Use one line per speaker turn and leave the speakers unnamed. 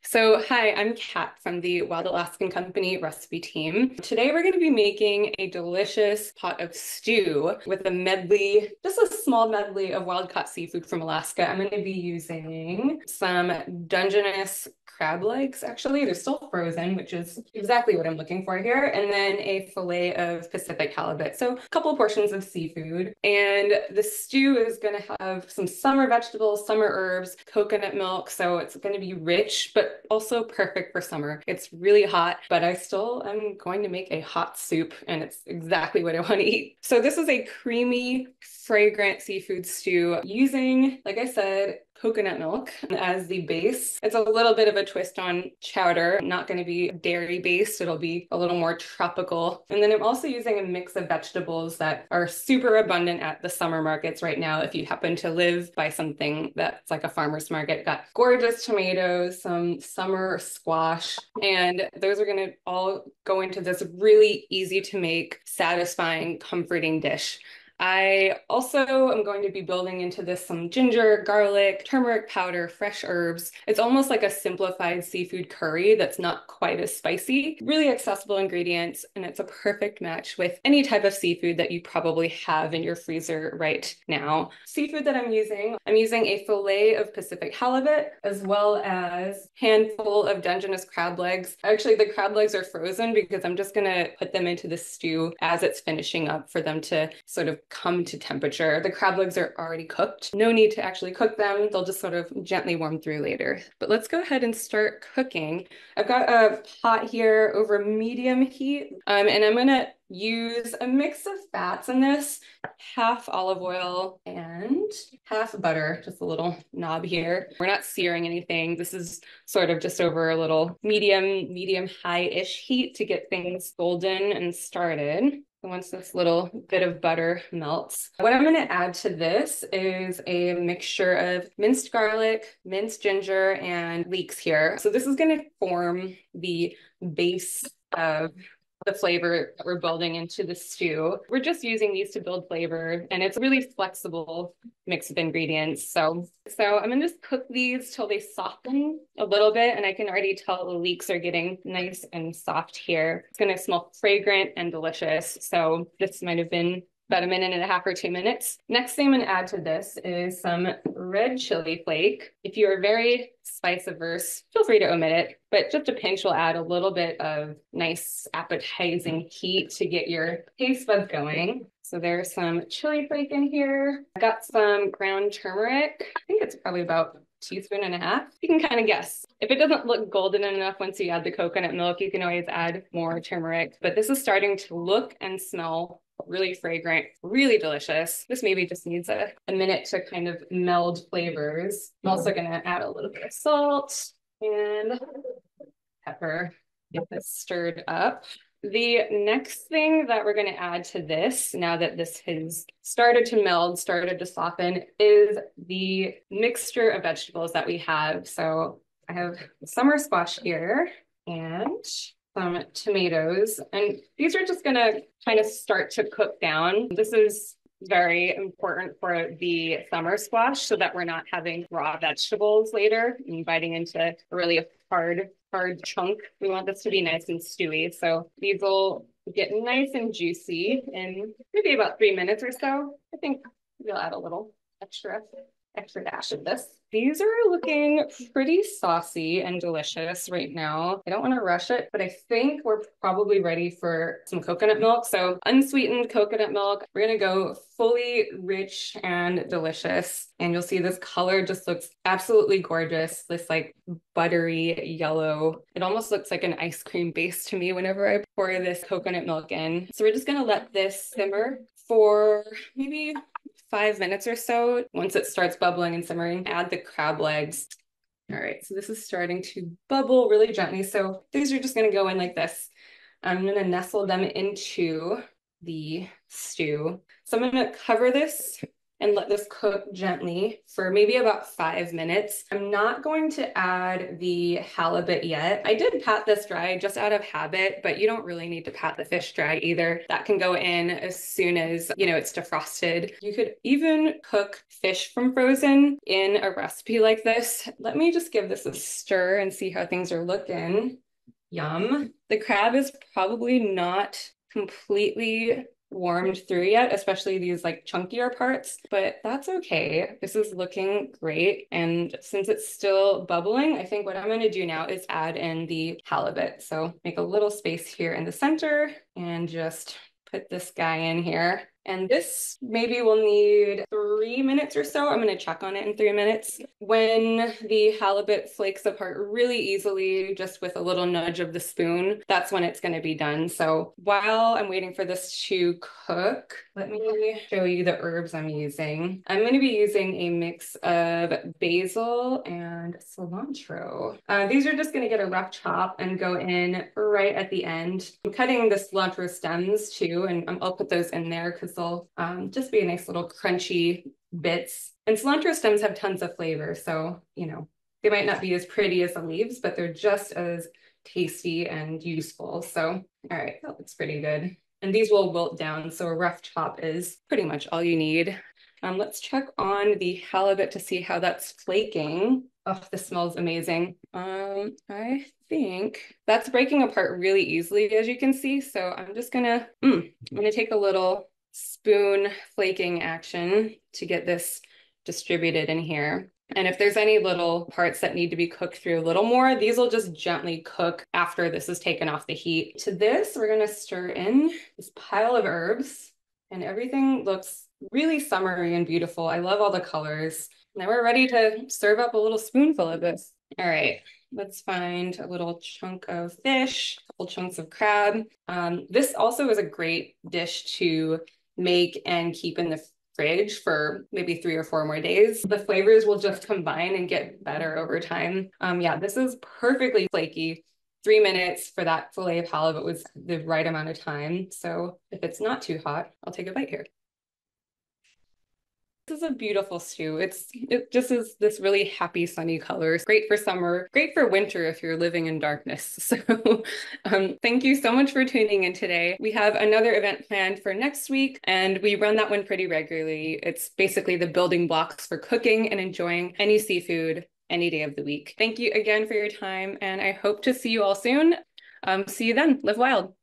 So, hi, I'm Kat from the Wild Alaskan Company recipe team. Today, we're going to be making a delicious pot of stew with a medley, just a small medley of wild caught seafood from Alaska. I'm going to be using some Dungeness crab legs, actually. They're still frozen, which is exactly what I'm looking for here. And then a fillet of Pacific halibut. So, a couple portions of seafood. And the stew is going to have some summer vegetables, summer herbs, coconut milk. So, it's going to be rich, but also perfect for summer. It's really hot, but I still am going to make a hot soup, and it's exactly what I want to eat. So, this is a creamy, fragrant seafood stew using, like I said, coconut milk as the base. It's a little bit of a twist on chowder, not going to be dairy based. It'll be a little more tropical. And then I'm also using a mix of vegetables that are super abundant at the summer markets right now. If you happen to live by something that's like a farmer's market, got gorgeous tomatoes, some summer squash, and those are going to all go into this really easy to make, satisfying, comforting dish. I also am going to be building into this some ginger, garlic, turmeric powder, fresh herbs. It's almost like a simplified seafood curry that's not quite as spicy. Really accessible ingredients, and it's a perfect match with any type of seafood that you probably have in your freezer right now. Seafood that I'm using a fillet of Pacific halibut, as well as a handful of Dungeness crab legs. Actually, the crab legs are frozen because I'm just gonna put them into the stew as it's finishing up for them to sort of come to temperature. The crab legs are already cooked. No need to actually cook them. They'll just sort of gently warm through later. But let's go ahead and start cooking. I've got a pot here over medium heat, and I'm gonna use a mix of fats in this, half olive oil and half butter, just a little knob here. We're not searing anything. This is sort of just over a little medium high-ish heat to get things golden and started. Once this little bit of butter melts, what I'm going to add to this is a mixture of minced garlic, minced ginger, and leeks here. So this is going to form the base of the flavor that we're building into the stew. We're just using these to build flavor, and it's a really flexible mix of ingredients. So I'm gonna just cook these till they soften a little bit, and I can already tell the leeks are getting nice and soft here. It's gonna smell fragrant and delicious. So this might have been about a minute and a half or 2 minutes. Next thing I'm going to add to this is some red chili flake. If you are very spice averse, feel free to omit it, but just a pinch will add a little bit of nice appetizing heat to get your taste buds going. So there's some chili flake in here. I got some ground turmeric. I think it's probably about teaspoon and a half. You can kind of guess. If it doesn't look golden enough once you add the coconut milk, you can always add more turmeric. But this is starting to look and smell really fragrant, really delicious. This maybe just needs a minute to kind of meld flavors. I'm also gonna add a little bit of salt and pepper, get this stirred up. The next thing that we're going to add to this, now that this has started to meld, started to soften, is the mixture of vegetables that we have. So I have summer squash here and some tomatoes, and these are just going to kind of start to cook down. This is very important for the summer squash so that we're not having raw vegetables later and biting into a really hard chunk. We want this to be nice and stewy. So these will get nice and juicy in maybe about 3 minutes or so. I think we'll add a little extra dash of this. These are looking pretty saucy and delicious right now. I don't want to rush it, but I think we're probably ready for some coconut milk. So unsweetened coconut milk. We're going to go fully rich and delicious. And you'll see this color just looks absolutely gorgeous. This like buttery yellow. It almost looks like an ice cream base to me whenever I pour this coconut milk in. So we're just going to let this simmer for maybe 5 minutes or so. Once it starts bubbling and simmering, add the crab legs. All right, so this is starting to bubble really gently. So these are just gonna go in like this. I'm gonna nestle them into the stew. So I'm gonna cover this and let this cook gently for maybe about 5 minutes. I'm not going to add the halibut yet. I did pat this dry just out of habit, but you don't really need to pat the fish dry either. That can go in as soon as, it's defrosted. You could even cook fish from frozen in a recipe like this. Let me just give this a stir and see how things are looking. Yum. The crab is probably not completely warmed through yet, especially these like chunkier parts, but that's okay. This is looking great. And since it's still bubbling, I think what I'm going to do now is add in the halibut. So make a little space here in the center and just put this guy in here. And this maybe will need 3 minutes or so. I'm going to check on it in 3 minutes. When the halibut flakes apart really easily, just with a little nudge of the spoon, that's when it's going to be done. So while I'm waiting for this to cook, let me show you the herbs I'm using. I'm going to be using a mix of basil and cilantro. These are just going to get a rough chop and go in right at the end. I'm cutting the cilantro stems too, and I'll put those in there because they'll just be a nice little crunchy bits. And cilantro stems have tons of flavor, so they might not be as pretty as the leaves, but they're just as tasty and useful. So all right, that looks pretty good. And these will wilt down, so a rough chop is pretty much all you need. Let's check on the halibut to see how that's flaking. Oh, this smells amazing. I think that's breaking apart really easily, as you can see. So I'm just I'm gonna take a little spoon flaking action to get this distributed in here. And if there's any little parts that need to be cooked through a little more, these will just gently cook after this is taken off the heat. To this, we're gonna stir in this pile of herbs, and everything looks really summery and beautiful. I love all the colors. Now we're ready to serve up a little spoonful of this. All right, let's find a little chunk of fish, a couple chunks of crab. This also is a great dish to make and keep in the fridge for maybe 3 or 4 more days. The flavors will just combine and get better over time. Yeah, this is perfectly flaky. 3 minutes for that fillet of halibut was the right amount of time. So if it's not too hot, I'll take a bite here. This is a beautiful stew. It just is this really happy, sunny colors. Great for summer, great for winter if you're living in darkness. So thank you so much for tuning in today. We have another event planned for next week, and we run that one pretty regularly. It's basically the building blocks for cooking and enjoying any seafood any day of the week. Thank you again for your time, and I hope to see you all soon. See you then. Live wild.